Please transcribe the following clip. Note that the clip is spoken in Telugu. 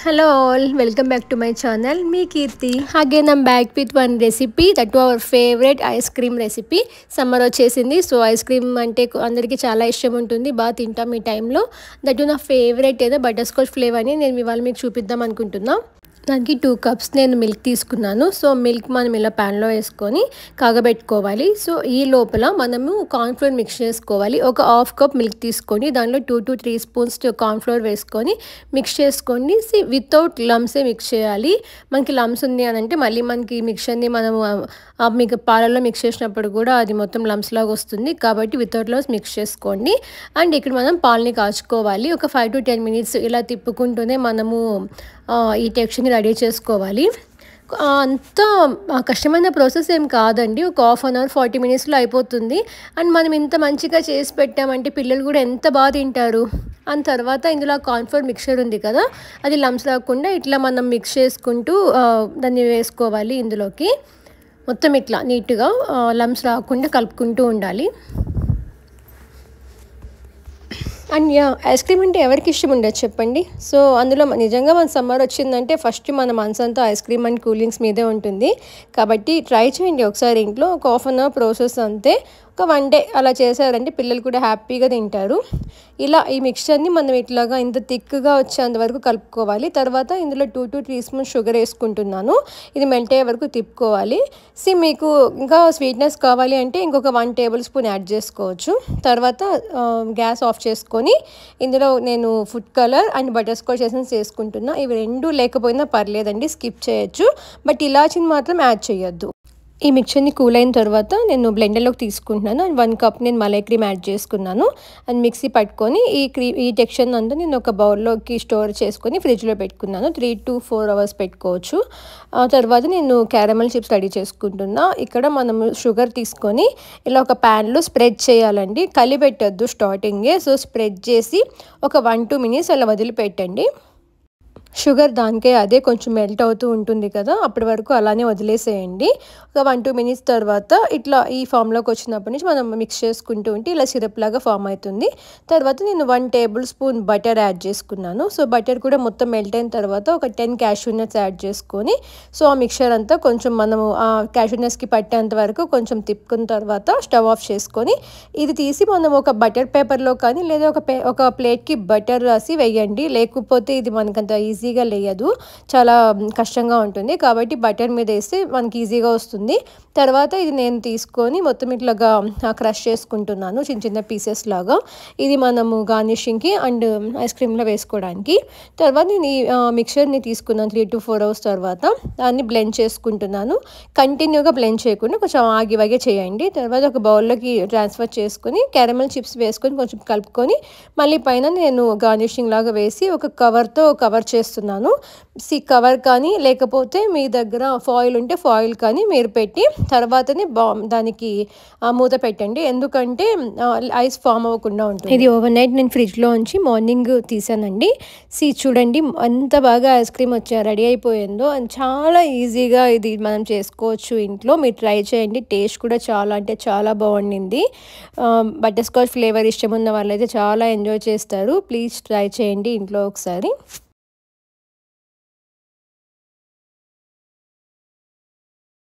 Hello all, welcome back to my channel. Me Kirti. Again I'm back with one recipe that was our favorite ice cream recipe. Summer వచ్చేసింది. సో ఐస్ క్రీమ్ అంటే అందరికీ చాలా ఇష్టం ఉంటుంది. బాగా తింటాం ఈ టైంలో. దట్ నా ఫేవరెట్ ఏదో బటర్ స్కాచ్ ఫ్లేవర్ అని నేను ఇవాళ మీకు చూపిద్దాం అనుకుంటున్నా. దానికి 2 కప్స్ నేను మిల్క్ తీసుకున్నాను. సో మిల్క్ మనం ఇలా ప్యాన్లో వేసుకొని కాగబెట్టుకోవాలి. సో ఈ లోపల మనము కార్న్ఫ్లోర్ మిక్స్ చేసుకోవాలి. ఒక హాఫ్ కప్ మిల్క్ తీసుకొని దానిలో 2 to 3 స్పూన్స్ కార్న్ఫ్లోర్ వేసుకొని మిక్స్ చేసుకొని వితౌట్ లమ్సే మిక్స్ చేయాలి. మనకి లమ్స్ ఉంది అని అంటే మళ్ళీ మనకి మిక్చర్ని మనము మీకు పాలల్లో మిక్స్ చేసినప్పుడు కూడా అది మొత్తం లమ్స్ లాగా వస్తుంది. కాబట్టి వితౌట్ లమ్స్ మిక్స్ చేసుకోండి. అండ్ ఇక్కడ మనం పాలని కాచుకోవాలి. ఒక 5 to 10 minutes ఇలా తిప్పుకుంటూనే మనము ఈ టెక్స్చర్ని రెడీ చేసుకోవాలి. అంత కష్టమైన ప్రాసెస్ ఏం కాదండి. ఒక హాఫ్ అన్ అవర్ 40 minutesలో అయిపోతుంది. అండ్ మనం ఇంత మంచిగా చేసి పెట్టామంటే పిల్లలు కూడా ఎంత బాగా తింటారు. అండ్ తర్వాత ఇందులో కార్న్ఫ్లోర్ మిక్చర్ ఉంది కదా, అది లమ్స్ రాకుండా ఇట్లా మనం మిక్స్ చేసుకుంటూ దాన్ని వేసుకోవాలి. ఇందులోకి మొత్తం ఇట్లా నీట్గా లమ్స్ రాకుండా కలుపుకుంటూ ఉండాలి. అండ్ ఐస్ క్రీమ్ అంటే ఎవరికి ఇష్టం ఉండదు చెప్పండి. సో అందులో నిజంగా మన సమ్మర్ వచ్చిందంటే ఫస్ట్ మన మనసంతా ఐస్ క్రీమ్ అండ్ కూలింగ్స్ మీదే ఉంటుంది. కాబట్టి ట్రై చేయండి ఒకసారి ఇంట్లో. ఒక హాఫ్ అన్ అవర్ ప్రాసెస్ అంతే. ఒక 1 day అలా చేశారంటే పిల్లలు కూడా హ్యాపీగా తింటారు. ఇలా ఈ మిక్చర్ని మనం ఇట్లాగా ఇంత థిక్గా వచ్చేంత వరకు కలుపుకోవాలి. తర్వాత ఇందులో 2 to 3 స్పూన్స్ షుగర్ వేసుకుంటున్నాను. ఇది మెల్ట్ అయ్యే వరకు తిప్పుకోవాలి. మీకు ఇంకా స్వీట్నెస్ కావాలి అంటే ఇంకొక 1 tablespoon యాడ్ చేసుకోవచ్చు. తర్వాత గ్యాస్ ఆఫ్ చేసుకొని ఇందులో నేను food colour and butter scotch essence చేసుకుంటున్నా. ఇవి రెండు లేకపోయినా పర్లేదండి, స్కిప్ చేయొచ్చు. బట్ ఇలాచిని మాత్రం యాడ్ చేయొద్దు. ఈ మిక్చర్ని కూల్ అయిన తర్వాత నేను బ్లెండర్లోకి తీసుకుంటున్నాను. అండ్ 1 cup నేను మలై క్రీమ్ యాడ్ చేసుకున్నాను. అండ్ మిక్సీ పట్టుకొని ఈ టెక్స్చర్ అంతా నేను ఒక బౌల్లోకి స్టోర్ చేసుకొని ఫ్రిడ్జ్లో పెట్టుకున్నాను. 3 to 4 hours పెట్టుకోవచ్చు. తర్వాత నేను క్యారమెల్ చిప్స్ రెడీ చేసుకుంటున్నా. ఇక్కడ మనము షుగర్ తీసుకొని ఇలా ఒక ప్యాన్లో స్ప్రెడ్ చేయాలండి. కలిపెట్టద్దు స్టార్టింగే. సో స్ప్రెడ్ చేసి ఒక 1-2 minutes అలా వదిలిపెట్టండి. షుగర్ దానికే అదే కొంచెం మెల్ట్ అవుతూ ఉంటుంది కదా, అప్పటి వరకు అలానే వదిలేసేయండి. ఒక 1-2 minutes తర్వాత ఇట్లా ఈ ఫామ్లోకి వచ్చినప్పటి నుంచి మనం మిక్స్ చేసుకుంటూ ఉంటే ఇలా సిరప్ లాగా ఫామ్ అవుతుంది. తర్వాత నేను 1 tablespoon బటర్ యాడ్ చేసుకున్నాను. సో బటర్ కూడా మొత్తం మెల్ట్ అయిన తర్వాత ఒక 10 cashew nuts యాడ్ చేసుకొని సో ఆ మిక్చర్ అంతా కొంచెం మనము ఆ cashew nutsకి పట్టేంత వరకు కొంచెం తిప్పుకున్న తర్వాత స్టవ్ ఆఫ్ చేసుకొని ఇది తీసి మనం ఒక బటర్ పేపర్లో కానీ లేదా ఒక ప్లేట్కి బటర్ రాసి వేయండి. లేకపోతే ఇది మనకంత ఈజీగా లేయదు, చాలా కష్టంగా ఉంటుంది. కాబట్టి బటర్ మీద వేస్తే మనకి ఈజీగా వస్తుంది. తర్వాత ఇది నేను తీసుకొని మొత్తం ఇట్లాగా క్రష్ చేసుకుంటున్నాను చిన్న చిన్న పీసెస్ లాగా. ఇది మనము గార్నిషింగ్కి అండ్ ఐస్ క్రీమ్లో వేసుకోవడానికి. తర్వాత నేను ఈ మిక్చర్ని తీసుకున్నాను 3 to 4 hours తర్వాత. దాన్ని బ్లెండ్ చేసుకుంటున్నాను. కంటిన్యూగా బ్లెండ్ చేయకుండా కొంచెం ఆగివాగే చేయండి. తర్వాత ఒక బౌల్లోకి ట్రాన్స్ఫర్ చేసుకొని క్యారమెల్ చిప్స్ వేసుకొని కొంచెం కలుపుకొని మళ్ళీ పైన నేను గార్నిషింగ్ లాగా వేసి ఒక కవర్తో కవర్ చేస్తున్నాను. కవర్ కానీ లేకపోతే మీ దగ్గర ఫాయిల్ ఉంటే ఫాయిల్ కానీ మీరు పెట్టి తర్వాతనే దానికి మూత పెట్టండి. ఎందుకంటే ఐస్ ఫామ్ అవ్వకుండా ఉంటుంది. ఇది ఓవర్ నైట్ నేను ఫ్రిడ్జ్లో ఉంచి మార్నింగ్ తీసానండి. చూడండి ఎంత బాగా ఐస్ క్రీమ్ రెడీ అయిపోయిందో. అండ్ చాలా ఈజీగా ఇది మనం చేసుకోవచ్చు ఇంట్లో. మీరు ట్రై చేయండి. టేస్ట్ కూడా చాలా అంటే చాలా బాగుండింది. బటర్ స్కాచ్ ఫ్లేవర్ ఇష్టం ఉన్న వాళ్ళైతే చాలా ఎంజాయ్ చేస్తారు. ప్లీజ్ ట్రై చేయండి ఇంట్లో ఒకసారి.